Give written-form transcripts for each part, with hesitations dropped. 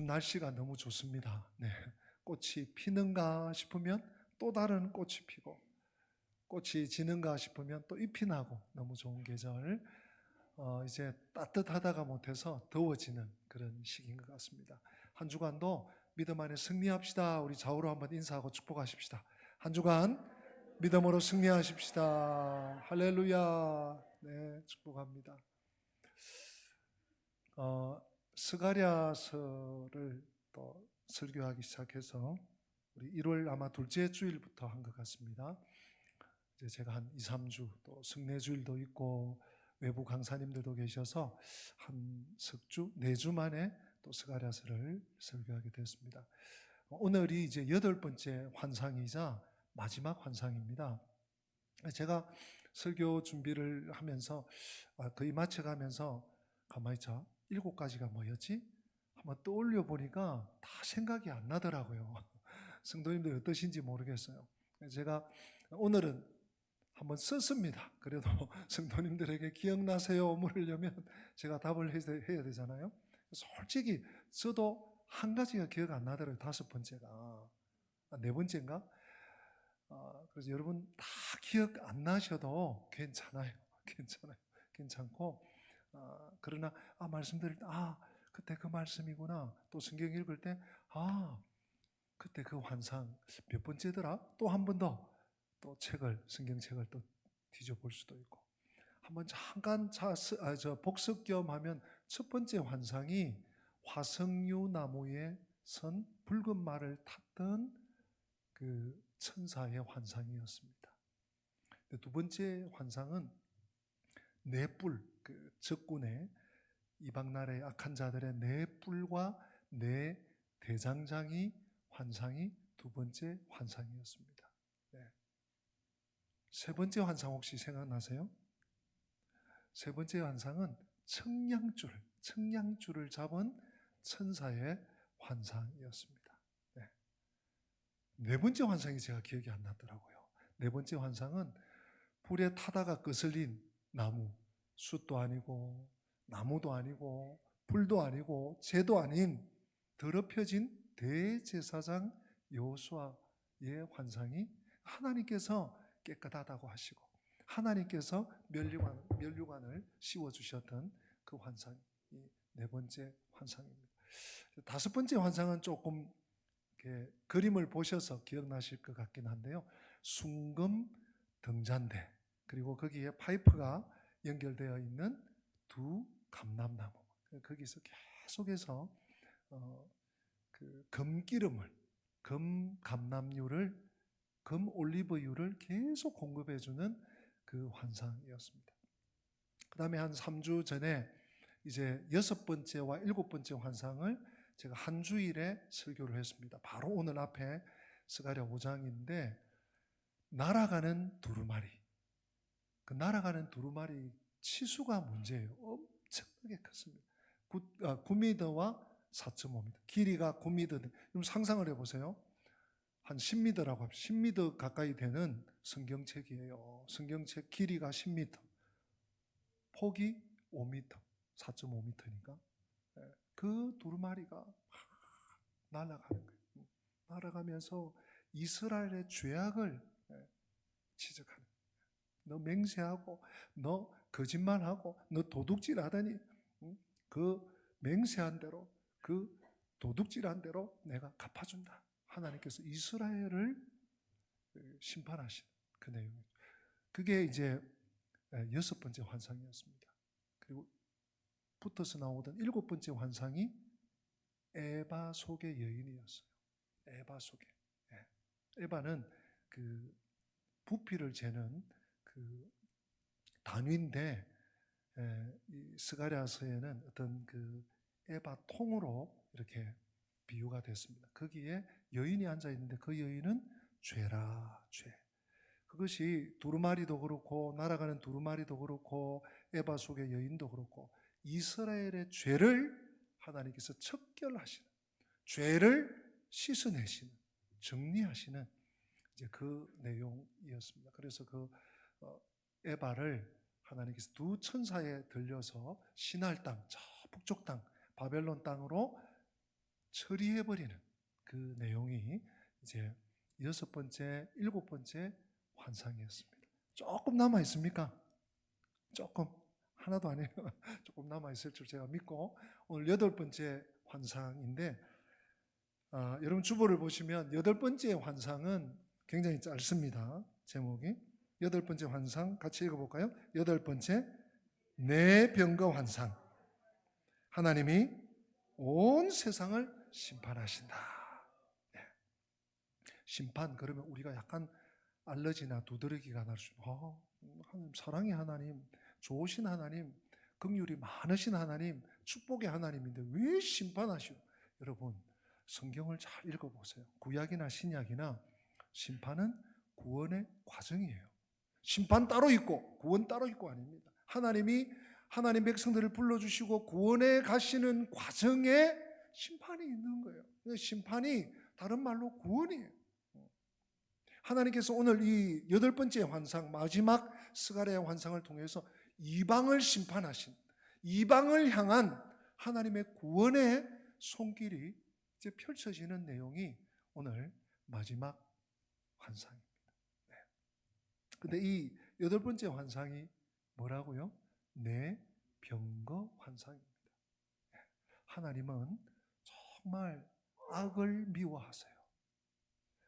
날씨가 너무 좋습니다. 네. 꽃이 피는가 싶으면 또 다른 꽃이 피고, 꽃이 지는가 싶으면 또 잎이 나고, 너무 좋은 계절. 이제 따뜻하다가 못해서 더워지는 그런 시기인 것 같습니다. 한 주간도 믿음 안에 승리합시다. 우리 좌우로 한번 인사하고 축복하십시다. 한 주간 믿음으로 승리하십시다. 할렐루야. 네, 축복합니다. 스가랴서를 또 설교하기 시작해서 우리 1월 아마 둘째 주일부터 한 것 같습니다. 이제 제가 한 2, 3주 또 승례주일도 있고 외부 강사님들도 계셔서 한 석주, 4주 만에 또 스가랴서를 설교하게 됐습니다. 오늘이 이제 8번째 환상이자 마지막 환상입니다. 제가 설교 준비를 하면서 거의 마쳐가면서 가만히 있자, 7가지가 뭐였지? 한번 떠올려 보니까 다 생각이 안 나더라고요. 성도님들 어떠신지 모르겠어요. 제가 오늘은 한번 썼습니다. 그래도 성도님들에게 기억나세요? 물으려면 제가 답을 해야 되잖아요. 솔직히 저도 한 가지가 기억 안 나더라고요. 5번째가. 4번째인가? 그래서 여러분 다 기억 안 나셔도 괜찮아요. 괜찮고, 그러나 말씀드릴 때 그때 그 말씀이구나. 또 성경 읽을 때 그때 그 환상 몇 번째더라? 또 한 번 더 또 성경책을 또 뒤져볼 수도 있고, 한번 잠깐 복습 겸 하면 첫 번째 환상이 화석류 나무에 선 붉은 말을 탔던 그 천사의 환상이었습니다. 두 번째 환상은 네 뿔, 그 적군의 이방 나라의 악한 자들의 네 뿔과 네 대장장이 환상이 두 번째 환상이었습니다. 네. 세 번째 환상 혹시 생각나세요? 세 번째 환상은 청량줄을 잡은 천사의 환상이었습니다. 네 번째 환상이 제가 기억이 안 나더라고요. 네 번째 환상은 불에 타다가 거슬린 나무, 숯도 아니고 나무도 아니고 불도 아니고 재도 아닌 더럽혀진 대제사장 여호수아의 환상이 하나님께서 깨끗하다고 하시고 하나님께서 면류관을 씌워주셨던 그 환상이 네 번째 환상입니다. 5번째 환상은 조금 그림을 보셔서 기억나실 것 같긴 한데요. 순금 등잔대, 그리고 거기에 파이프가 연결되어 있는 두 감람나무, 거기서 계속해서 그 금기름을, 감람유를, 올리브유를 계속 공급해주는 그 환상이었습니다. 그 다음에 한 3주 전에 이제 6번째와 7번째 환상을 제가 한 주일에 설교를 했습니다. 바로 오늘 앞에 스가랴 5장인데 날아가는 두루마리, 그 날아가는 두루마리 치수가 문제예요. 엄청나게 컸습니다. 9m와 4.5m, 길이가 9m. 그럼 상상을 해보세요. 한 10m라고 합시다. 10m 가까이 되는 성경책이에요. 성경책 길이가 10m, 폭이 5m, 4.5m니까 그 두루마리가 날아가는 거예요. 날아가면서 이스라엘의 죄악을 지적하는 거예요. 너 맹세하고, 너 거짓말하고, 너 도둑질하더니 그 맹세한 대로, 그 도둑질한 대로 내가 갚아준다. 하나님께서 이스라엘을 심판하시는 그 내용이죠. 그게 이제 6번째 환상이었습니다. 그리고 붙어서 나오던 7번째 환상이 에바 속의 여인이었어요. 에바 속에. 에바는 그 부피를 재는 그 단위인데, 이 스가랴서에는 어떤 그 에바 통으로 이렇게 비유가 됐습니다. 거기에 여인이 앉아 있는데 그 여인은 죄라, 죄. 그것이 두루마리도 그렇고 날아가는 두루마리도 그렇고 에바 속의 여인도 그렇고 이스라엘의 죄를 하나님께서 척결하시는, 죄를 씻어내시는, 정리하시는 이제 그 내용이었습니다. 그래서 그 에바를 하나님께서 두 천사에 들려서 시날 땅, 저 북쪽 땅, 바벨론 땅으로 처리해버리는 그 내용이 이제 6번째, 7번째 환상이었습니다. 조금 남아 있습니까? 조금, 하나도 아니에요. 조금 남아 있을 줄 제가 믿고 오늘 8번째 환상인데, 여러분 주보를 보시면 8번째 환상은 굉장히 짧습니다. 제목이 8번째 환상 같이 읽어볼까요? 8번째 내 병거 환상. 하나님이 온 세상을 심판하신다. 네. 심판, 그러면 우리가 약간 알러지나 두드러기가 날 수, 하나님, 사랑의 하나님, 좋으신 하나님, 긍휼이 많으신 하나님, 축복의 하나님인데 왜 심판하시오? 여러분, 성경을 잘 읽어보세요. 구약이나 신약이나 심판은 구원의 과정이에요. 심판 따로 있고 구원 따로 있고 아닙니다. 하나님이 하나님 백성들을 불러주시고 구원에 가시는 과정에 심판이 있는 거예요. 심판이 다른 말로 구원이에요. 하나님께서 오늘 이 8번째 환상, 마지막 스가랴의 환상을 통해서 이방을 심판하신, 이방을 향한 하나님의 구원의 손길이 이제 펼쳐지는 내용이 오늘 마지막 환상입니다. 근데 이 8번째 환상이 뭐라고요? 내 병거 환상입니다. 하나님은 정말 악을 미워하세요.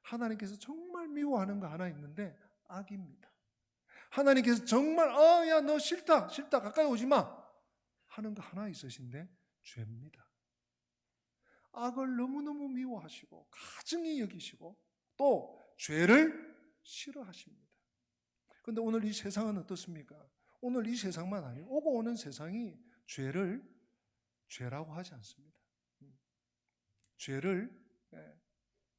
하나님께서 정말 미워하는 거 하나 있는데 악입니다. 하나님께서 정말 야 너 싫다 가까이 오지 마 하는 거 하나 있으신데 죄입니다. 악을 너무너무 미워하시고 가증히 여기시고 또 죄를 싫어하십니다. 그런데 오늘 이 세상은 어떻습니까? 오늘 이 세상만 아니고 오고 오는 세상이 죄를 죄라고 하지 않습니다. 죄를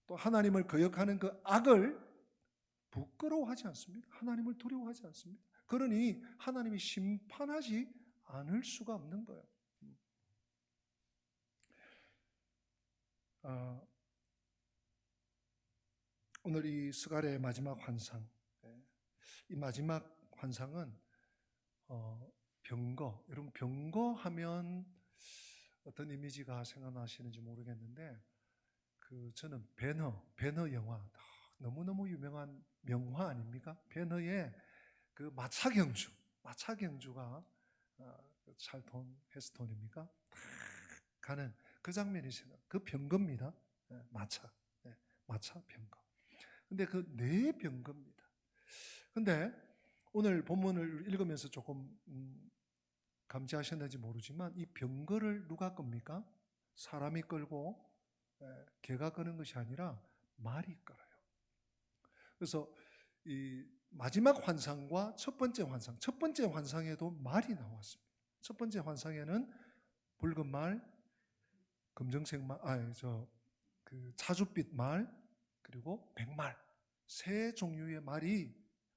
또 하나님을 거역하는 그 악을 부끄러워하지 않습니다. 하나님을 두려워하지 않습니다. 그러니 하나님이 심판하지 않을 수가 없는 거예요. 오늘 이 스가랴의 마지막 환상, 이 마지막 환상은 병거, 여러분 병거 하면 어떤 이미지가 생각나시는지 모르겠는데 저는 배너 영화, 너무너무 유명한 명화 아닙니까? 배너의 그 마차경주가 찰톤 헤스톤입니까? 가는 그 장면이 생각. 그 병거입니다. 마차 병거. 근데 그 네 병거입니다. 근데 오늘 본문을 읽으면서 조금 감지하셨는지 모르지만 이 병거를 누가 겁니까? 사람이 끌고 개가 끄는 것이 아니라 말이 끌어요. 그래서 이 마지막 환상과 첫 번째 환상에도 말이 나왔습니다. 첫 번째 환상에는 붉은 말, 검정색 말, 자줏빛 말, 그리고 백말, 세 종류의 말이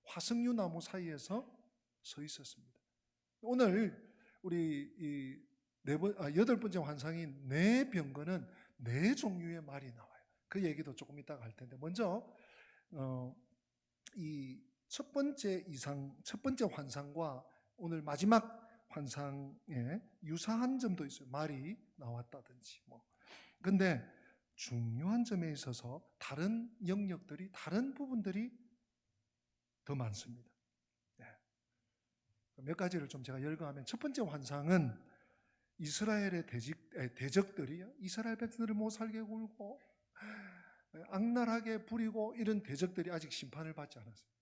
화석류 나무 사이에서 서 있었습니다. 오늘 우리 이 8번째 환상인 네 병거는 네 종류의 말이 나와요. 그 얘기도 조금 이따가 할 텐데 먼저 이 첫 번째 환상과 오늘 마지막 환상에 유사한 점도 있어요. 말이 나왔다든지 근데 중요한 점에 있어서 다른 영역들이, 다른 부분들이 더 많습니다. 몇 가지를 좀 제가 열거하면, 첫 번째 환상은 이스라엘의 대적들이 이스라엘 백성들을 못 살게 굴고 악랄하게 부리고 이런 대적들이 아직 심판을 받지 않았어요.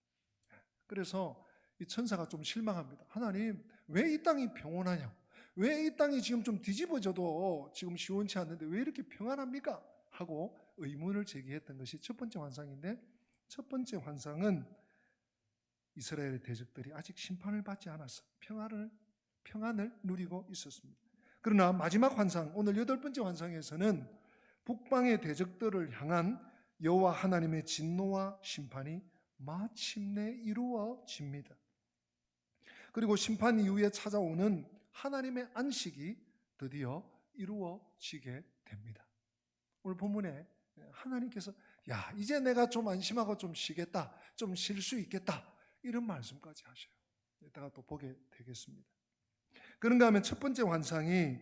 그래서 이 천사가 좀 실망합니다. 하나님, 왜 이 땅이 평온하냐고, 왜 이 땅이 지금 좀 뒤집어져도 지금 시원치 않는데 왜 이렇게 평안합니까? 하고 의문을 제기했던 것이 첫 번째 환상인데, 첫 번째 환상은 이스라엘의 대적들이 아직 심판을 받지 않았어. 평안을 누리고 있었습니다. 그러나 마지막 환상, 오늘 8번째 환상에서는 북방의 대적들을 향한 여호와 하나님의 진노와 심판이 마침내 이루어집니다. 그리고 심판 이후에 찾아오는 하나님의 안식이 드디어 이루어지게 됩니다. 오늘 본문에 하나님께서 이제 내가 좀 안심하고 좀 쉬겠다, 좀 쉴 수 있겠다, 이런 말씀까지 하셔요. 이따가 또 보게 되겠습니다. 그런가 하면 첫 번째 환상이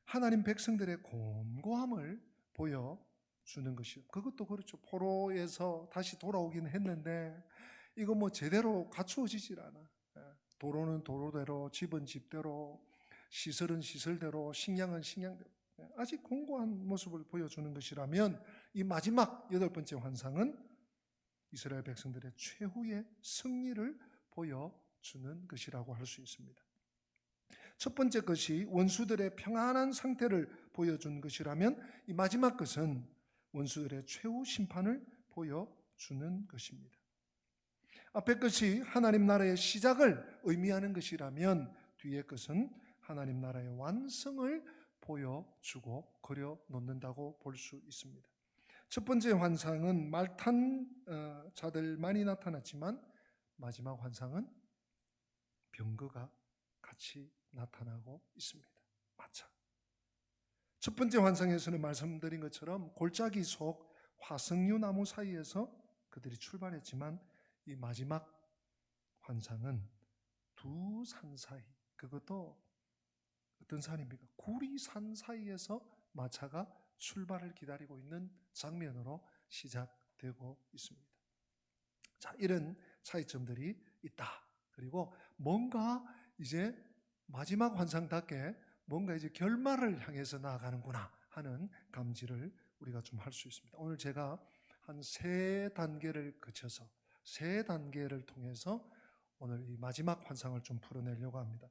하나님 백성들의 곤고함을 보여주는 것이요. 그것도 그렇죠. 포로에서 다시 돌아오긴 했는데 이거 뭐 제대로 갖추어지질 않아. 도로는 도로대로, 집은 집대로, 시설은 시설대로, 식량은 식량대로 아직 공고한 모습을 보여주는 것이라면 이 마지막 8번째 환상은 이스라엘 백성들의 최후의 승리를 보여주는 것이라고 할 수 있습니다. 첫 번째 것이 원수들의 평안한 상태를 보여준 것이라면 이 마지막 것은 원수들의 최후 심판을 보여주는 것입니다. 앞의 것이 하나님 나라의 시작을 의미하는 것이라면 뒤의 것은 하나님 나라의 완성을 보여주고 그려놓는다고 볼 수 있습니다. 첫 번째 환상은 말탄 자들만이 나타났지만 마지막 환상은 병거가 같이 나타나고 있습니다. 마차. 첫 번째 환상에서는 말씀드린 것처럼 골짜기 속 화석류 나무 사이에서 그들이 출발했지만 이 마지막 환상은 두 산 사이, 그것도 어떤 산입니까? 구리산 사이에서 마차가 출발을 기다리고 있는 장면으로 시작되고 있습니다. 자, 이런 차이점들이 있다. 그리고 뭔가 이제 마지막 환상답게 뭔가 이제 결말을 향해서 나아가는구나 하는 감지를 우리가 좀 할 수 있습니다. 오늘 제가 한 3단계를 거쳐서 3단계를 통해서 오늘 이 마지막 환상을 좀 풀어내려고 합니다.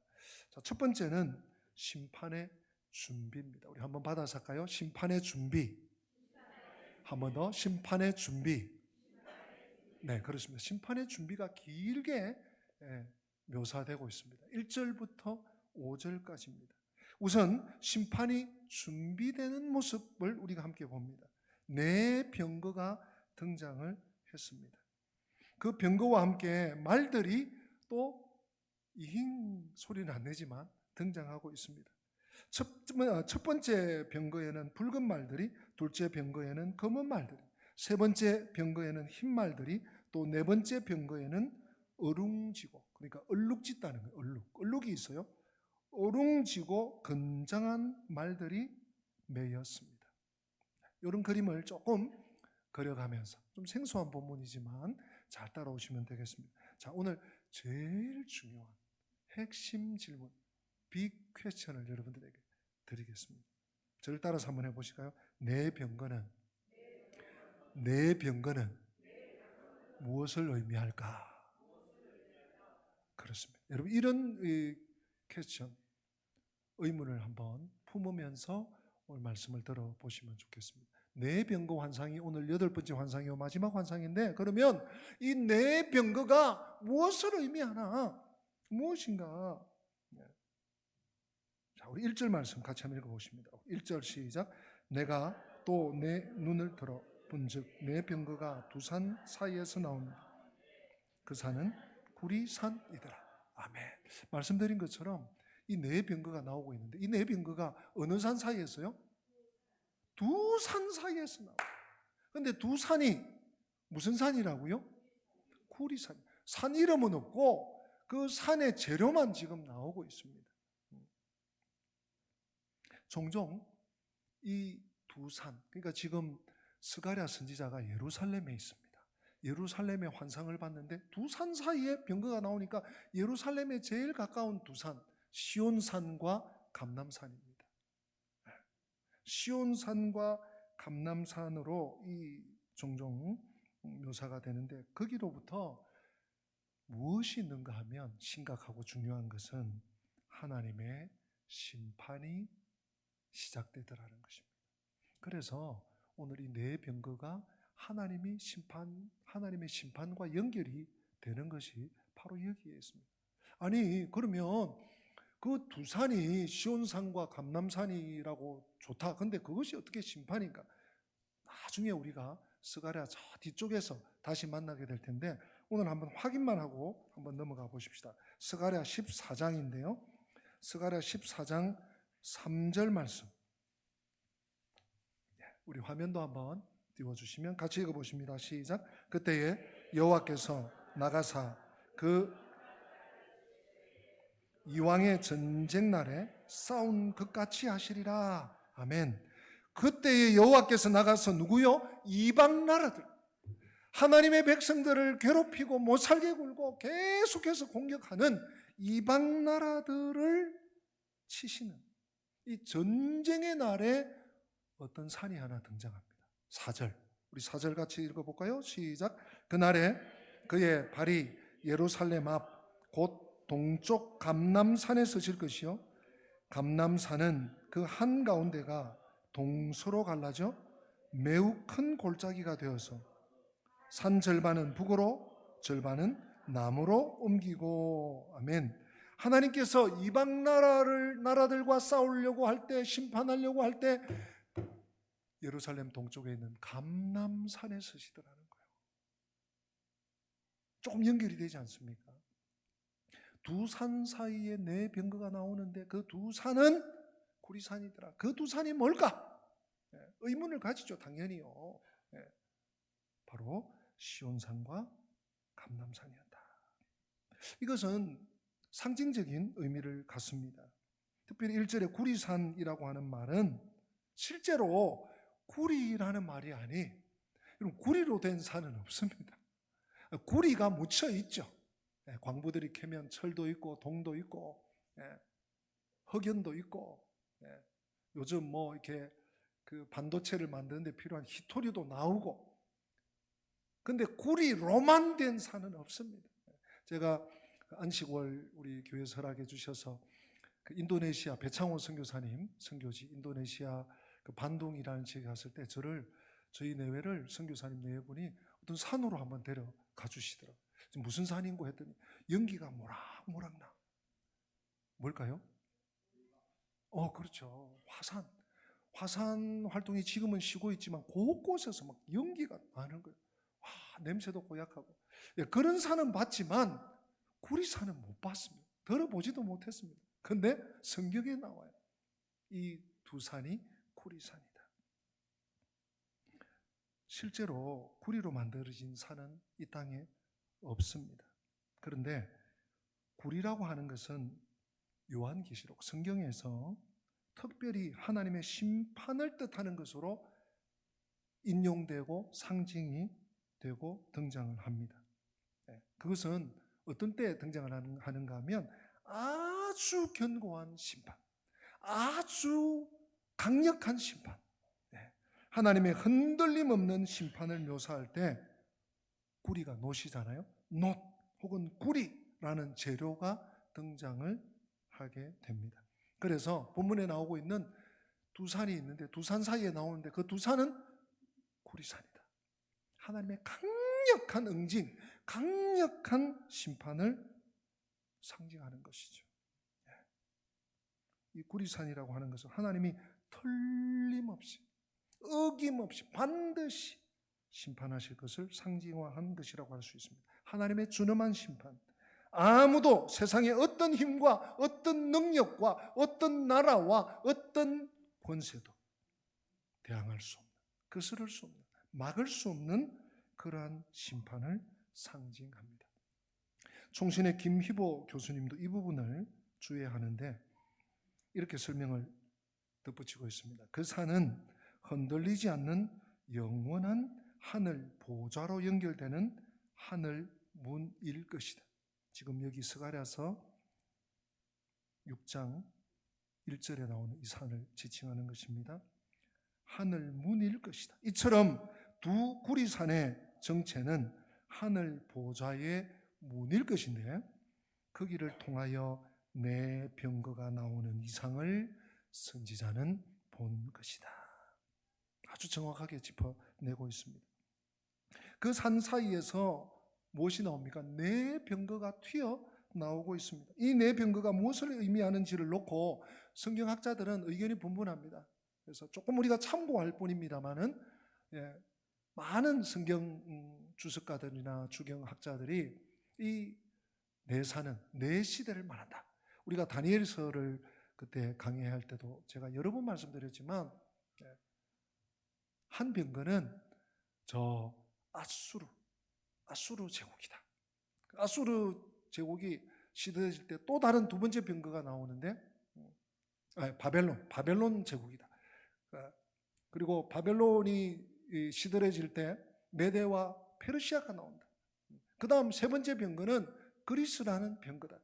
자, 첫 번째는 심판의 준비입니다. 우리 한번 받아서 할까요? 심판의 준비. 한 번 더. 심판의 준비. 네, 그렇습니다. 심판의 준비가 길게 묘사되고 있습니다. 1절부터 5절까지입니다. 우선 심판이 준비되는 모습을 우리가 함께 봅니다. 네 병거가 등장을 했습니다. 그 병거와 함께 말들이 또 이힝 소리는 안 내지만 등장하고 있습니다. 첫 번째 병거에는 붉은 말들이, 둘째 병거에는 검은 말들이, 세 번째 병거에는 흰 말들이, 또 네 번째 병거에는 어룽지고, 그러니까 얼룩짓다는 거예요. 얼룩이 있어요. 어룽지고 건장한 말들이 매였습니다. 이런 그림을 조금 그려가면서 좀 생소한 본문이지만 잘 따라오시면 되겠습니다. 자, 오늘 제일 중요한 핵심 질문, 빅 퀘스천을 여러분들에게 드리겠습니다. 저를 따라서 한번 해보실까요? 내 병거는 무엇을 의미할까? 그렇습니다. 여러분, 이런 퀘스천, 의문을 한번 품으면서 오늘 말씀을 들어보시면 좋겠습니다. 네 병거 환상이 오늘 8번째 환상이요 마지막 환상인데, 그러면 이 네 병거가 무엇을 의미하나? 무엇인가? 자, 우리 1절 말씀 같이 한번 읽어보십니다. 1절 시작. 내가 또 내 눈을 들어 본즉 내 병거가 두 산 사이에서 나온다. 그 산은 구리산이더라. 아멘. 말씀드린 것처럼 이 네 병거가 나오고 있는데 이 네 병거가 어느 산 사이에서요? 두 산 사이에서 나와요. 그런데 두 산이 무슨 산이라고요? 구리산. 산 이름은 없고 그 산의 재료만 지금 나오고 있습니다. 종종 이 두 산, 그러니까 지금 스가랴 선지자가 예루살렘에 있습니다. 예루살렘의 환상을 봤는데 두 산 사이에 병거가 나오니까 예루살렘에 제일 가까운 두 산, 시온산과 감람산입니다. 시온산과 감람산으로 이 종종 묘사가 되는데 거기로부터 무엇이 있는가 하면 심각하고 중요한 것은 하나님의 심판이 시작되더라는 것입니다. 그래서 오늘 이 네 병거가 하나님의 심판과 연결이 되는 것이 바로 여기에 있습니다. 아니, 그러면 그 두 산이 시온산과 감람산이라고 좋다. 근데 그것이 어떻게 심판인가? 나중에 우리가 스가랴 저 뒤쪽에서 다시 만나게 될 텐데 오늘 한번 확인만 하고 한번 넘어가 보십시다. 스가랴 14장인데요. 스가랴 14장 3절 말씀. 우리 화면도 한번 띄워주시면 같이 읽어보십니다. 시작. 그때에 여호와께서 나가사 그 이왕의 전쟁 날에 싸운 것 같이 하시리라. 아멘. 그때에 여호와께서 나가서 누구요? 이방 나라들, 하나님의 백성들을 괴롭히고 못살게 굴고 계속해서 공격하는 이방 나라들을 치시는 이 전쟁의 날에 어떤 산이 하나 등장합니다. 4절, 우리 4절 같이 읽어볼까요? 시작. 그날에 그의 발이 예루살렘 앞 곧 동쪽 감람산에 서실 것이요 감람산은 그 한가운데가 동서로 갈라져 매우 큰 골짜기가 되어서 산 절반은 북으로 절반은 남으로 옮기고. 아멘. 하나님께서 이방 나라들과 싸우려고 할 때, 심판하려고 할 때 예루살렘 동쪽에 있는 감람산에 서시더라는 거예요. 조금 연결이 되지 않습니까? 두 산 사이에 네 병거가 나오는데 그 두 산은 구리산이더라. 그 두 산이 뭘까? 의문을 가지죠, 당연히요. 바로 시온산과 감람산이었다. 이것은 상징적인 의미를 갖습니다. 특별히 1절에 구리산이라고 하는 말은 실제로 구리라는 말이 아니, 구리로 된 산은 없습니다. 구리가 묻혀 있죠. 광부들이 캐면 철도 있고 동도 있고 흑연도 있고, 요즘 뭐 이렇게 그 반도체를 만드는데 필요한 히토리도 나오고, 근데 구리로만 된 산은 없습니다. 제가 안식월 우리 교회에서 허락해 주셔서 그 인도네시아 배창호 선교사님 선교지 인도네시아 그 반둥이라는 지역에 갔을 때 저희 내외를 선교사님 내외분이 어떤 산으로 한번 데려가 주시더라고요. 무슨 산인고 했더니 연기가 모락모락 나. 뭘까요? 그렇죠. 화산 활동이 지금은 쉬고 있지만 곳곳에서 막 연기가 나는 거예요. 와, 냄새도 고약하고. 그런 산은 봤지만 구리산은 못 봤습니다. 들어보지도 못했습니다. 그런데 성경에 나와요. 이 두 산이 구리산이다. 실제로 구리로 만들어진 산은 이 땅에 없습니다. 그런데 구리라고 하는 것은 요한계시록 성경에서 특별히 하나님의 심판을 뜻하는 것으로 인용되고 상징이 되고 등장을 합니다. 그것은 어떤 때에 등장을 하는가 하면 아주 견고한 심판, 아주 강력한 심판, 하나님의 흔들림 없는 심판을 묘사할 때 구리가 놋이잖아요. 놋 혹은 구리라는 재료가 등장을 하게 됩니다. 그래서 본문에 나오고 있는 두 산이 있는데 두 산 사이에 나오는데 그 두 산은 구리산이다. 하나님의 강력한 응징, 강력한 심판을 상징하는 것이죠. 이 구리산이라고 하는 것은 하나님이 틀림없이 어김없이 반드시 심판하실 것을 상징화한 것이라고 할 수 있습니다. 하나님의 준엄한 심판. 아무도 세상의 어떤 힘과 어떤 능력과 어떤 나라와 어떤 권세도 대항할 수 없는, 거스를 수 없는, 막을 수 없는 그러한 심판을 상징합니다. 총신의 김희보 교수님도 이 부분을 주의하는데 이렇게 설명을 덧붙이고 있습니다. 그 산은 흔들리지 않는 영원한 하늘 보좌로 연결되는 하늘 문일 것이다. 지금 여기 스가랴서 6장 1절에 나오는 이 산을 지칭하는 것입니다. 하늘 문일 것이다. 이처럼 두 구리산의 정체는 하늘 보좌의 문일 것인데 그 길을 통하여 내 병거가 나오는 이상을 선지자는 본 것이다. 아주 정확하게 짚어내고 있습니다. 그 산 사이에서 무엇이 나옵니까? 네 병거가 튀어나오고 있습니다. 이 네 병거가 무엇을 의미하는지를 놓고 성경학자들은 의견이 분분합니다. 그래서 조금 우리가 참고할 뿐입니다만은 많은 성경 주석가들이나 주경학자들이 이 네 산은 네 시대를 말한다. 우리가 다니엘서를 그때 강의할 때도 제가 여러 번 말씀드렸지만 한 병거는 저 아수르 제국이다. 아수르 제국이 시들어질 때 또 다른 두 번째 병거가 나오는데 바벨론 제국이다. 그리고 바벨론이 시들해질 때 메대와 페르시아가 나온다. 그 다음 세 번째 병거는 그리스라는 병거다.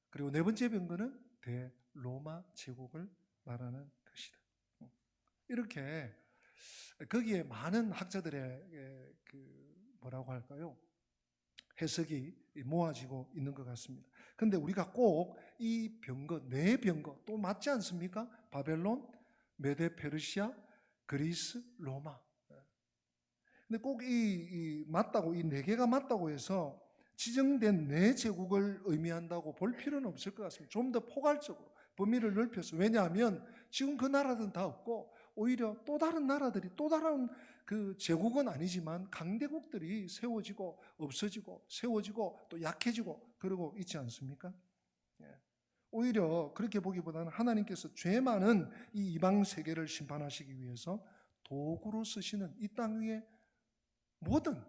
그리고 네 번째 병거는 대로마 제국을 말하는 것이다. 이렇게 거기에 많은 학자들의 뭐라고 할까요? 해석이 모아지고 있는 것 같습니다. 그런데 우리가 꼭 이 병거, 네 병거 또 맞지 않습니까? 바벨론, 메데, 페르시아, 그리스, 로마. 근데 꼭 맞다고, 이 네 개가 맞다고 해서 지정된 네 제국을 의미한다고 볼 필요는 없을 것 같습니다. 좀 더 포괄적으로 범위를 넓혀서. 왜냐하면 지금 그 나라들은 다 없고 오히려 또 다른 나라들이 또 다른 그 제국은 아니지만 강대국들이 세워지고 없어지고 세워지고 또 약해지고 그러고 있지 않습니까? 예. 오히려 그렇게 보기보다는 하나님께서 죄 많은 이 이방 세계를 심판하시기 위해서 도구로 쓰시는 이 땅 위에 모든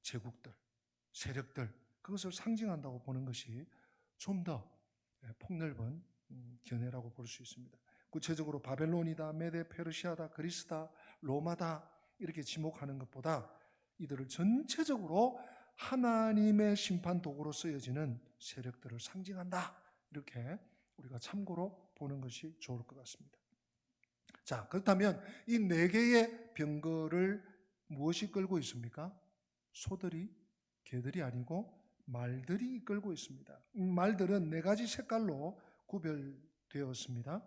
제국들, 세력들, 그것을 상징한다고 보는 것이 좀 더 폭넓은 견해라고 볼 수 있습니다. 구체적으로 바벨론이다, 메데, 페르시아다, 그리스다, 로마다 이렇게 지목하는 것보다 이들을 전체적으로 하나님의 심판 도구로 쓰여지는 세력들을 상징한다. 이렇게 우리가 참고로 보는 것이 좋을 것 같습니다. 자, 그렇다면 이 네 개의 병거를 무엇이 끌고 있습니까? 소들이, 개들이 아니고 말들이 이끌고 있습니다. 말들은 네 가지 색깔로 구별되었습니다.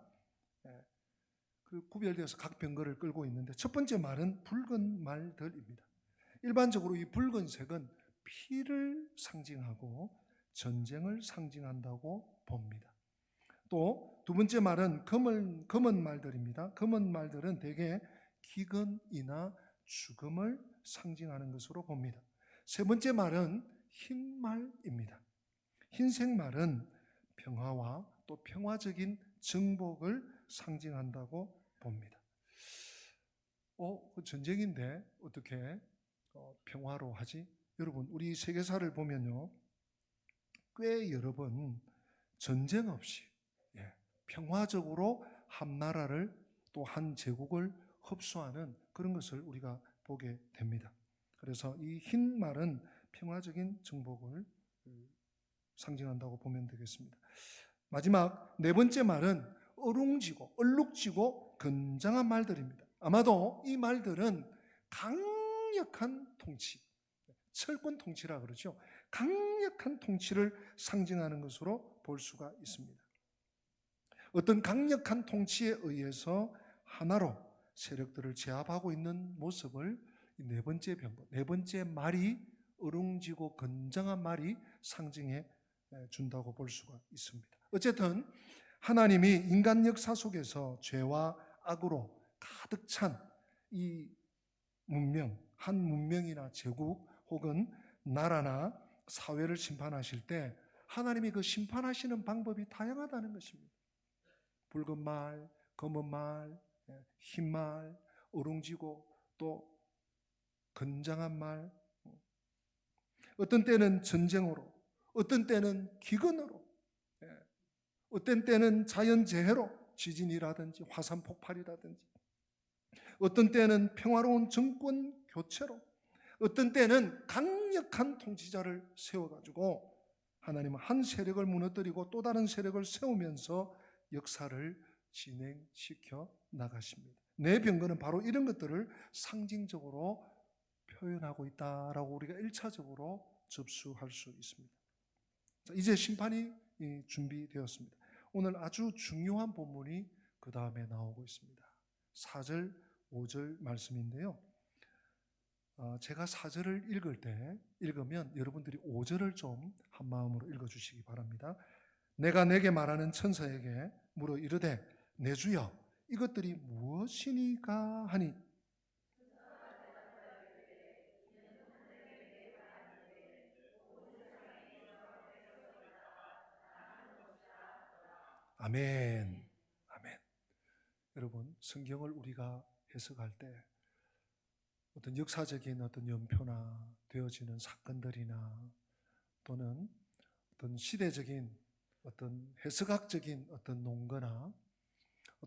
그 구별되어서 각 병거를 끌고 있는데 첫 번째 말은 붉은 말들입니다. 일반적으로 이 붉은색은 피를 상징하고 전쟁을 상징한다고 봅니다. 또 두 번째 말은 검은 말들입니다. 검은 말들은 대개 기근이나 죽음을 상징하는 것으로 봅니다. 세 번째 말은 흰 말입니다. 흰색 말은 평화와 또 평화적인 정복을 상징한다고 봅니다. 전쟁인데 어떻게 평화로 하지? 여러분, 우리 세계사를 보면요, 꽤 여러 번 전쟁 없이 평화적으로 한 나라를 또 한 제국을 흡수하는 그런 것을 우리가 보게 됩니다. 그래서 이 흰 말은 평화적인 정복을 상징한다고 보면 되겠습니다. 마지막 네 번째 말은 어룽지고 얼룩지고 건장한 말들입니다. 아마도 이 말들은 강력한 통치, 철권 통치라 그러죠. 강력한 통치를 상징하는 것으로 볼 수가 있습니다. 어떤 강력한 통치에 의해서 하나로 세력들을 제압하고 있는 모습을 네 번째 병거, 네 번째 말이 어룽지고 건장한 말이 상징해 준다고 볼 수가 있습니다. 어쨌든 하나님이 인간 역사 속에서 죄와 악으로 가득 찬 이 문명, 한 문명이나 제국 혹은 나라나 사회를 심판하실 때 하나님이 그 심판하시는 방법이 다양하다는 것입니다. 붉은 말, 검은 말, 흰 말, 어룽지고 또 건장한 말, 어떤 때는 전쟁으로, 어떤 때는 기근으로, 어떤 때는 자연재해로 지진이라든지 화산 폭발이라든지, 어떤 때는 평화로운 정권 교체로, 어떤 때는 강력한 통치자를 세워가지고 하나님은 한 세력을 무너뜨리고 또 다른 세력을 세우면서 역사를 진행시켜 나가십니다. 내 병거는 바로 이런 것들을 상징적으로 표현하고 있다라고 우리가 1차적으로 접수할 수 있습니다. 자, 이제 심판이 준비되었습니다. 오늘 아주 중요한 본문이 그 다음에 나오고 있습니다. 4절, 5절 말씀인데요. 제가 4절을 읽으면 여러분들이 5절을 좀 한마음으로 읽어주시기 바랍니다. 내가 내게 말하는 천사에게 물어 이르되 내 주여 이것들이 무엇이니까 하니 아멘. 아멘. 여러분, 성경을 우리가 해석할 때 어떤 역사적인 어떤 연표나 되어지는 사건들이나 또는 어떤 시대적인 어떤 해석학적인 어떤 논거나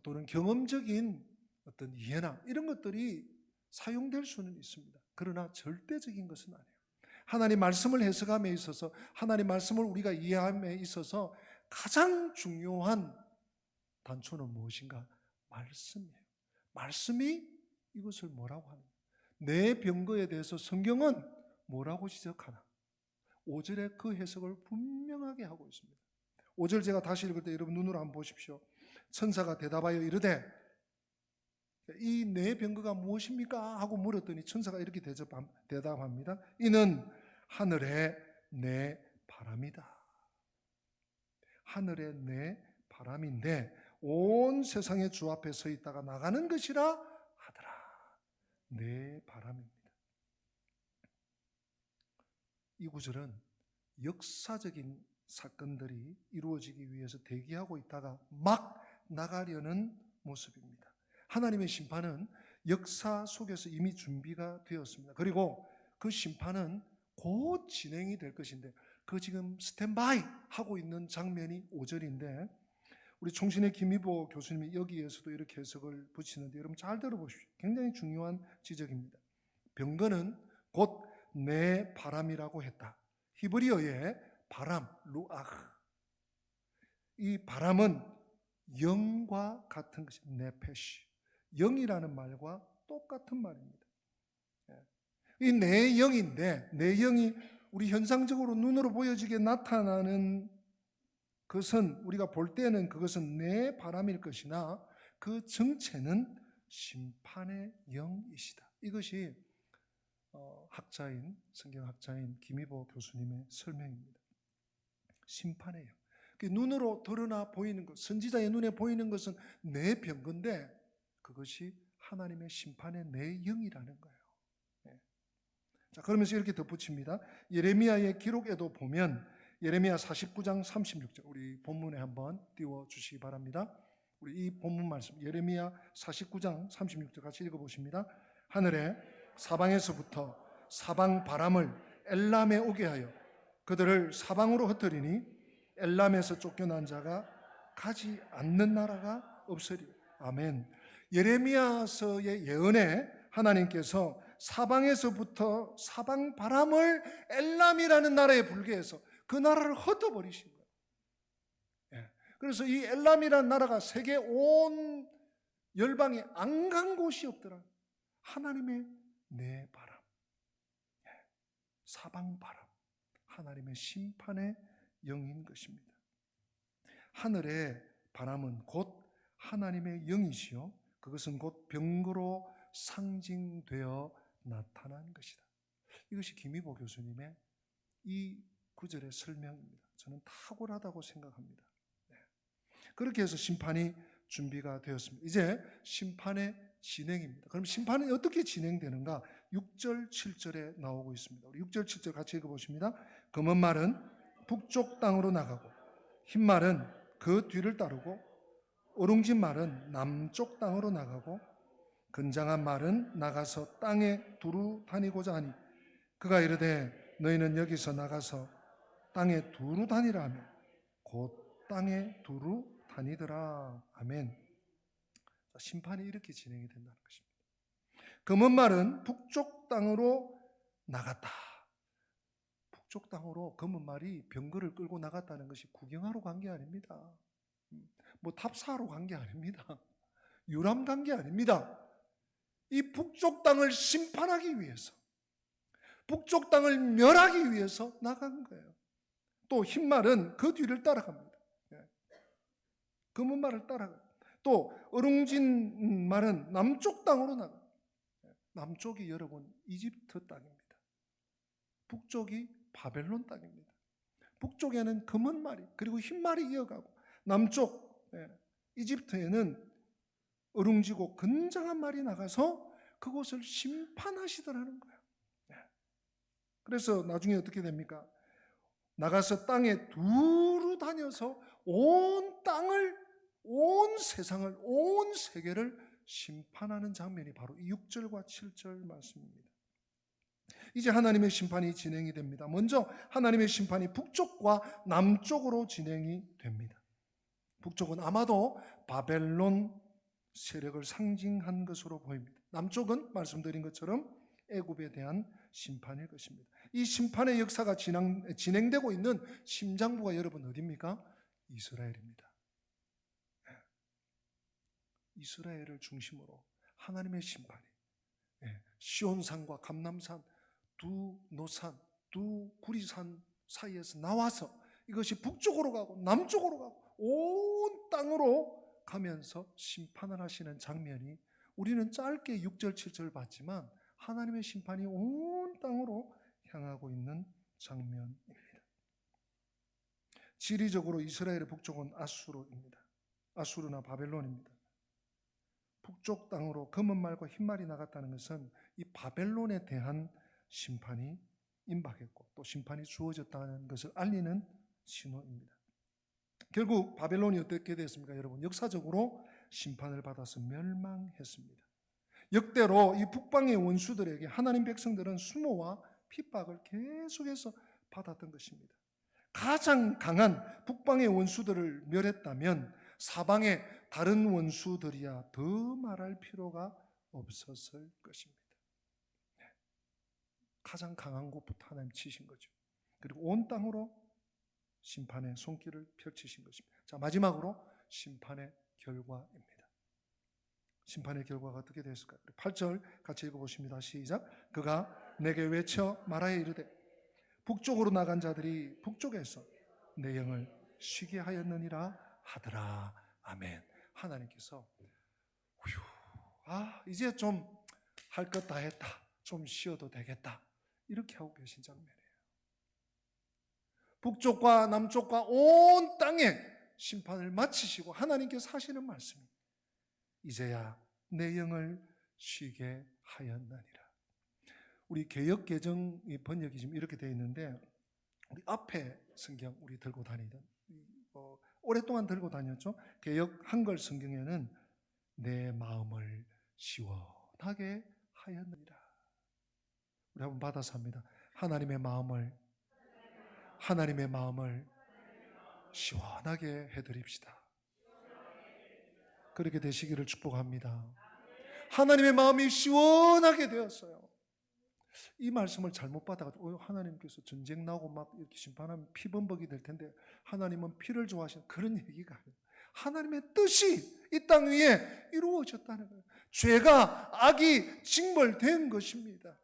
또는 경험적인 어떤 이해나 이런 것들이 사용될 수는 있습니다. 그러나 절대적인 것은 아니에요. 하나님 말씀을 해석함에 있어서, 하나님 말씀을 우리가 이해함에 있어서 가장 중요한 단초는 무엇인가? 말씀이에요. 말씀이 이것을 뭐라고 하느냐? 내 병거에 대해서 성경은 뭐라고 지적하나? 5절에 그 해석을 분명하게 하고 있습니다. 5절 제가 다시 읽을 때 여러분 눈으로 한번 보십시오. 천사가 대답하여 이르되, 이 내 병거가 무엇입니까? 하고 물었더니 천사가 이렇게 대답합니다. 이는 하늘의 내 바람이다. 하늘의 내 바람인데 온 세상의 주 앞에 서 있다가 나가는 것이라 하더라. 내 바람입니다. 이 구절은 역사적인 사건들이 이루어지기 위해서 대기하고 있다가 막 나가려는 모습입니다. 하나님의 심판은 역사 속에서 이미 준비가 되었습니다. 그리고 그 심판은 곧 진행이 될 것인데, 그 지금 스탠바이 하고 있는 장면이 5절인데 우리 총신의 김희보 교수님이 여기에서도 이렇게 해석을 붙이는데 여러분 잘 들어보십시오. 굉장히 중요한 지적입니다. 병거는 곧 내 바람이라고 했다. 히브리어의 바람, 루아흐. 이 바람은 영과 같은 것이 네페시. 영이라는 말과 똑같은 말입니다. 이 내 영인데, 내 영이 우리 현상적으로 눈으로 보여지게 나타나는 것은, 우리가 볼 때는 그것은 내 바람일 것이나 그 정체는 심판의 영이시다. 이것이 성경학자인 김희보 교수님의 설명입니다. 심판의 영. 눈으로 드러나 보이는 것, 선지자의 눈에 보이는 것은 내 병건데 그것이 하나님의 심판의 내 영이라는 거예요. 자, 그러면서 이렇게 덧붙입니다. 예레미야의 기록에도 보면 예레미야 49장 36절, 우리 본문에 한번 띄워주시기 바랍니다. 우리 이 본문 말씀 예레미야 49장 36절 같이 읽어보십니다. 하늘에 사방에서부터 사방 바람을 엘람에 오게 하여 그들을 사방으로 흩으리니 엘람에서 쫓겨난 자가 가지 않는 나라가 없으리. 아멘. 예레미야서의 예언에 하나님께서 사방에서부터 사방 바람을 엘람이라는 나라에 불게 해서 그 나라를 흩어버리신 거예요. 그래서 이 엘람이라는 나라가 세계 온 열방에 안 간 곳이 없더라. 하나님의 내 바람, 사방 바람, 하나님의 심판의 영인 것입니다. 하늘의 바람은 곧 하나님의 영이시요 그것은 곧 병거로 상징되어 나타난 것이다. 이것이 김희보 교수님의 이 구절의 설명입니다. 저는 탁월하다고 생각합니다. 그렇게 해서 심판이 준비가 되었습니다. 이제 심판의 진행입니다. 그럼 심판은 어떻게 진행되는가? 6절, 7절에 나오고 있습니다. 우리 6절, 7절 같이 읽어보십니다. 검은 말은 북쪽 땅으로 나가고 흰 말은 그 뒤를 따르고 어룽진 말은 남쪽 땅으로 나가고 건장한 말은 나가서 땅에 두루 다니고자 하니 그가 이르되 너희는 여기서 나가서 땅에 두루 다니라 하며 곧 땅에 두루 다니더라. 아멘. 심판이 이렇게 진행이 된다는 것입니다. 검은 말은 북쪽 땅으로 나갔다. 북쪽 땅으로 검은 말이 병거를 끌고 나갔다는 것이 구경하러 간 게 아닙니다. 뭐 탑사하러 간 게 아닙니다. 유람 간 게 아닙니다. 이 북쪽 땅을 심판하기 위해서, 북쪽 땅을 멸하기 위해서 나간 거예요. 또 흰 말은 그 뒤를 따라갑니다. 검은 말을 따라가요. 또 어룽진 말은 남쪽 땅으로 나가요. 남쪽이 여러분 이집트 땅입니다. 북쪽이 바벨론 땅입니다. 북쪽에는 검은 말이 그리고 흰 말이 이어가고 남쪽 이집트에는 어룽지고 건장한 말이 나가서 그곳을 심판하시더라는 거예요. 그래서 나중에 어떻게 됩니까? 나가서 땅에 두루 다녀서 온 땅을, 온 세상을, 온 세계를 심판하는 장면이 바로 이 6절과 7절 말씀입니다. 이제 하나님의 심판이 진행이 됩니다. 먼저 하나님의 심판이 북쪽과 남쪽으로 진행이 됩니다. 북쪽은 아마도 바벨론 세력을 상징한 것으로 보입니다. 남쪽은 말씀드린 것처럼 애굽에 대한 심판일 것입니다. 이 심판의 역사가 진행되고 있는 심장부가 여러분 어디입니까? 이스라엘입니다. 이스라엘을 중심으로 하나님의 심판이 시온산과 감람산 두 노산, 두 구리산 사이에서 나와서 이것이 북쪽으로 가고 남쪽으로 가고 온 땅으로 가면서 심판을 하시는 장면이 우리는 짧게 6절, 7절 봤지만 하나님의 심판이 온 땅으로 향하고 있는 장면입니다. 지리적으로 이스라엘의 북쪽은 아수르입니다. 아수르나 바벨론입니다. 북쪽 땅으로 검은 말과 흰 말이 나갔다는 것은 이 바벨론에 대한 심판이 임박했고 또 심판이 주어졌다는 것을 알리는 신호입니다. 결국 바벨론이 어떻게 됐습니까? 여러분, 역사적으로 심판을 받아서 멸망했습니다. 역대로 이 북방의 원수들에게 하나님 백성들은 수모와 핍박을 계속해서 받았던 것입니다. 가장 강한 북방의 원수들을 멸했다면 사방의 다른 원수들이야 더 말할 필요가 없었을 것입니다. 가장 강한 곳부터 하나님 치신 거죠. 그리고 온 땅으로 심판의 손길을 펼치신 것입니다. 자, 마지막으로 심판의 결과입니다. 심판의 결과가 어떻게 됐을까요? 8절 같이 읽어보십니다. 시작. 그가 내게 외쳐 말하여 이르되 북쪽으로 나간 자들이 북쪽에서 내 영을 쉬게 하였느니라 하더라. 아멘. 하나님께서 이제 좀 할 것 다 했다. 좀 쉬어도 되겠다. 이렇게 하고 계신 장면이에요. 북쪽과 남쪽과 온 땅에 심판을 마치시고 하나님께서 하시는 말씀이 이제야 내 영을 쉬게 하였느니라. 우리 개역 개정 번역이 지금 이렇게 되어 있는데 우리 앞에 성경 우리 들고 다니던 오랫동안 들고 다녔죠. 개역 한글 성경에는 내 마음을 시원하게 하였느니라. 우리 한번 받아서 합니다. 하나님의 마음을 시원하게 해드립시다. 그렇게 되시기를 축복합니다. 하나님의 마음이 시원하게 되었어요. 이 말씀을 잘못 받아가지고 하나님께서 전쟁 나고 막 이렇게 심판하면 피범벅이 될 텐데 하나님은 피를 좋아하시는 그런 얘기가 아니에요. 하나님의 뜻이 이 땅 위에 이루어졌다는 거예요. 죄가 악이 징벌된 것입니다.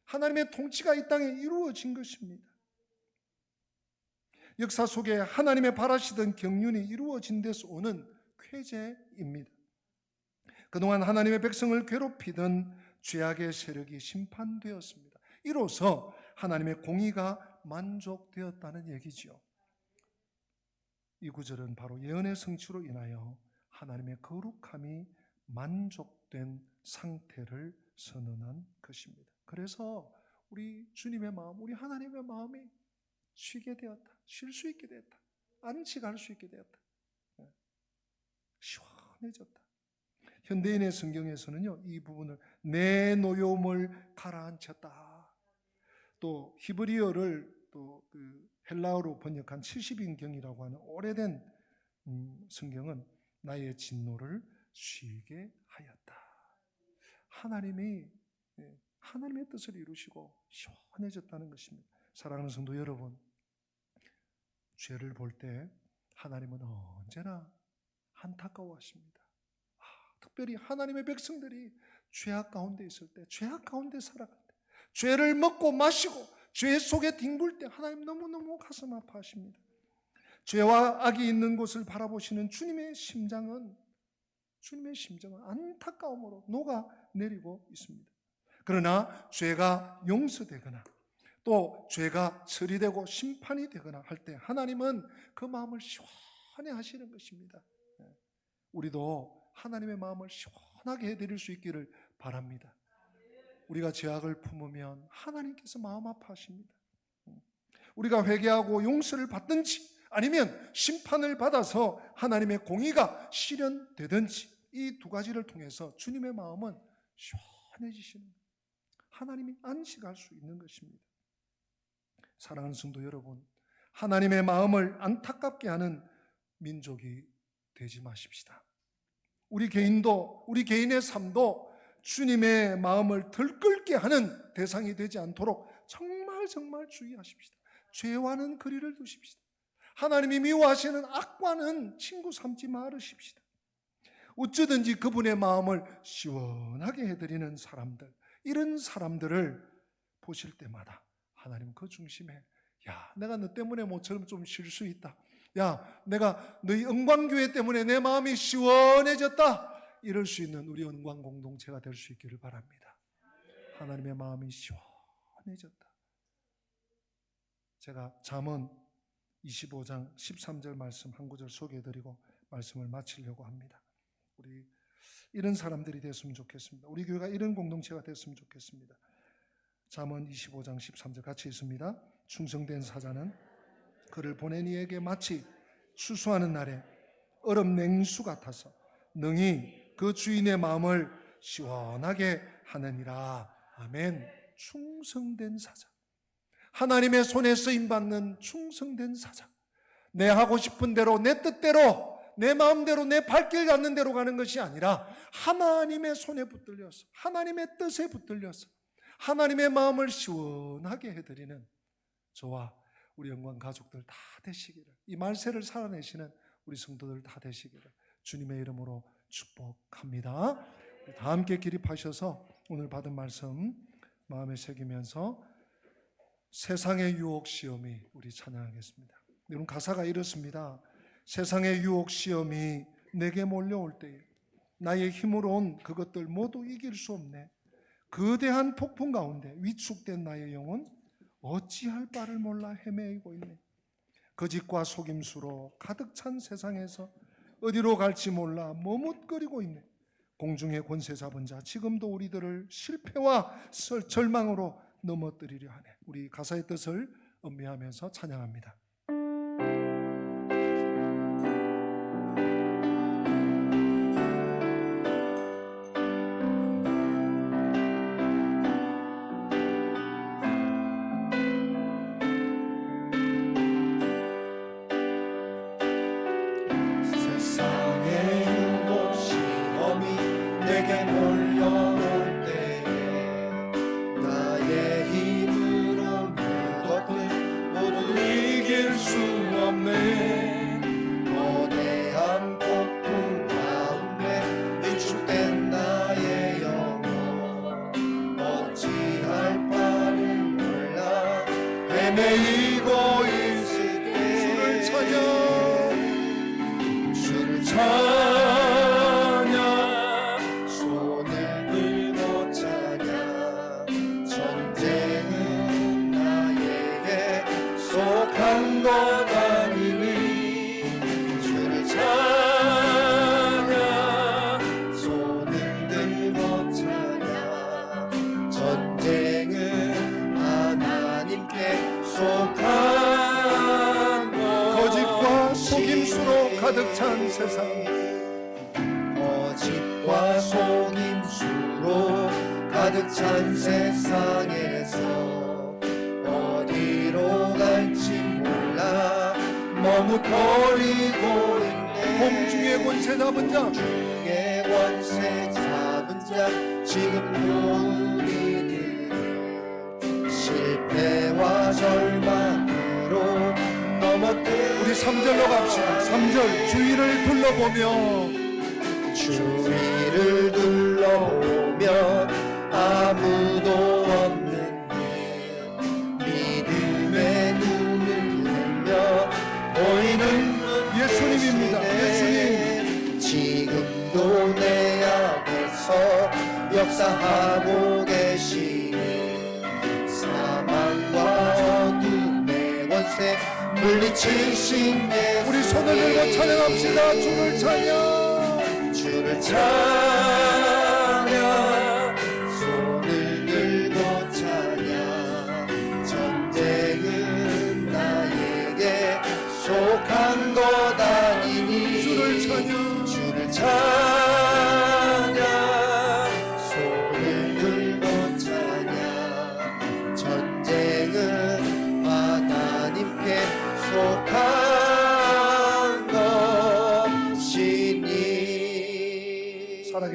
하나님의 통치가 이 땅에 이루어진 것입니다. 역사 속에 하나님의 바라시던 경륜이 이루어진 데서 오는 쾌재입니다. 그동안 하나님의 백성을 괴롭히던 죄악의 세력이 심판되었습니다. 이로써 하나님의 공의가 만족되었다는 얘기지요. 이 구절은 바로 예언의 성취로 인하여 하나님의 거룩함이 만족된 상태를 선언한 것입니다. 그래서 우리 주님의 마음, 우리 하나님의 마음이 쉬게 되었다. 쉴 수 있게 되었다. 안식할 수 있게 되었다. 시원해졌다. 현대인의 성경에서는요, 이 부분을 내 노여움을 가라앉혔다. 또 히브리어를 또 헬라어로 번역한 70인경이라고 하는 오래된 성경은 나의 진노를 쉬게 하였다. 하나님의 뜻을 이루시고 시원해졌다는 것입니다. 사랑하는 성도 여러분, 죄를 볼 때 하나님은 언제나 안타까워하십니다. 특별히 하나님의 백성들이 죄악 가운데 있을 때, 죄악 가운데 살아갈 때, 죄를 먹고 마시고 죄 속에 뒹굴 때 하나님 너무너무 가슴 아파하십니다. 죄와 악이 있는 곳을 바라보시는 주님의 심정은 안타까움으로 녹아내리고 있습니다. 그러나 죄가 용서되거나 또 죄가 처리되고 심판이 되거나 할 때 하나님은 그 마음을 시원해 하시는 것입니다. 우리도 하나님의 마음을 시원하게 해드릴 수 있기를 바랍니다. 우리가 죄악을 품으면 하나님께서 마음 아파하십니다. 우리가 회개하고 용서를 받든지 아니면 심판을 받아서 하나님의 공의가 실현되든지 이 두 가지를 통해서 주님의 마음은 시원해지시는 거예요. 하나님이 안식할 수 있는 것입니다. 사랑하는 성도 여러분, 하나님의 마음을 안타깝게 하는 민족이 되지 마십시다. 우리 개인도, 우리 개인의 삶도 주님의 마음을 들끓게 하는 대상이 되지 않도록 정말 주의하십시다. 죄와는 거리를 두십시다. 하나님이 미워하시는 악과는 친구 삼지 말으십시다. 어쩌든지 그분의 마음을 시원하게 해드리는 사람들, 이런 사람들을 보실 때마다 하나님 그 중심에, 야, 내가 너 때문에 모처럼 좀 쉴 수 있다. 야, 내가 너희 은광교회 때문에 내 마음이 시원해졌다. 이럴 수 있는 우리 은광 공동체가 될 수 있기를 바랍니다. 하나님의 마음이 시원해졌다. 제가 잠언 25장 13절 말씀 한 구절 소개해드리고 말씀을 마치려고 합니다. 우리 이런 사람들이 됐으면 좋겠습니다. 우리 교회가 이런 공동체가 됐으면 좋겠습니다. 잠언 25장 13절 같이 있습니다. 충성된 사자는 그를 보낸 이에게 마치 추수하는 날에 얼음 냉수 같아서 능히 그 주인의 마음을 시원하게 하느니라. 아멘. 충성된 사자, 하나님의 손에 쓰임받는 충성된 사자, 내 하고 싶은 대로, 내 뜻대로, 내 마음대로, 내 발길 닿는 대로 가는 것이 아니라 하나님의 손에 붙들려서, 하나님의 뜻에 붙들려서 하나님의 마음을 시원하게 해드리는 저와 우리 영광 가족들 다 되시기를, 이 말세를 살아내시는 우리 성도들 다 되시기를 주님의 이름으로 축복합니다. 다 함께 기립하셔서 오늘 받은 말씀 마음에 새기면서 세상의 유혹 시험이, 우리 찬양하겠습니다. 여러분, 가사가 이렇습니다. 세상의 유혹 시험이 내게 몰려올 때에 나의 힘으로 온 그것들 모두 이길 수 없네. 거대한 폭풍 가운데 위축된 나의 영혼 어찌할 바를 몰라 헤매이고 있네. 거짓과 속임수로 가득 찬 세상에서 어디로 갈지 몰라 머뭇거리고 있네. 공중의 권세 잡은 자 지금도 우리들을 실패와 절망으로 넘어뜨리려 하네. 우리 가사의 뜻을 음미하면서 찬양합니다. 가득 찬 세상, 거짓과 속임수로 가득 찬 세상에서 어디로 갈지 몰라 머뭇거리고 있네. 공중의 권세 잡은 자, 공중의 권세 잡은 자 지금도 우리들 실패와 절망으로 우리 3절로 갑시다. 3절, 주위를 둘러보며, 주위를 둘러보며 아무도 없는 믿음의 눈을 들며 보이는 예수님입니다. 예수님, 지금도 내 앞에서 역사하고 계시니 사망과 어둠의 권세 물리치신 예수님, 우리 손을 들고 찬양합시다. 주를 찬양, 주를 찬양, 손을 들고 찬양. 전쟁은 나에게 속한 것 아니니 주를 찬양, 주를 찬양, 손을 들고 찬양. 전쟁은 하나님께 속한 것이니.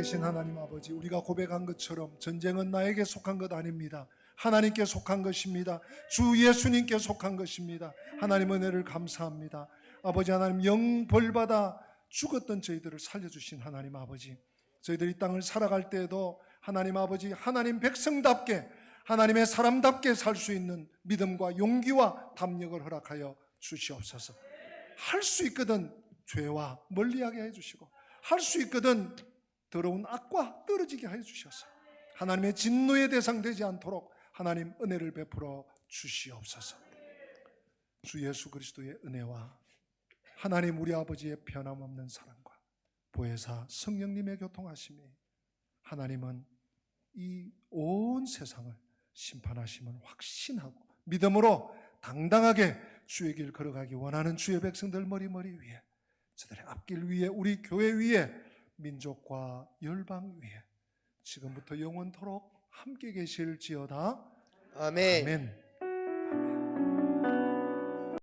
살아계신 하나님 아버지, 우리가 고백한 것처럼 전쟁은 나에게 속한 것 아닙니다. 하나님께 속한 것입니다. 주 예수님께 속한 것입니다. 하나님 은혜를 감사합니다. 아버지 하나님, 영 벌받아 죽었던 저희들을 살려주신 하나님 아버지, 저희들이 이 땅을 살아갈 때에도 하나님 아버지, 하나님 백성답게, 하나님의 사람답게 살 수 있는 믿음과 용기와 담력을 허락하여 주시옵소서. 할 수 있거든 죄와 멀리하게 해주시고, 할 수 있거든 더러운 악과 떨어지게 해주셔서 하나님의 진노의 대상 되지 않도록 하나님 은혜를 베풀어 주시옵소서. 주 예수 그리스도의 은혜와 하나님 우리 아버지의 변함없는 사랑과 보혜사 성령님의 교통하심이, 하나님은 이 온 세상을 심판하심을 확신하고 믿음으로 당당하게 주의 길 걸어가기 원하는 주의 백성들 머리 위에, 저들의 앞길 위에, 우리 교회 위에, 민족과 열방 위에 지금부터 영원토록 함께 계실지어다. 아멘. 아멘.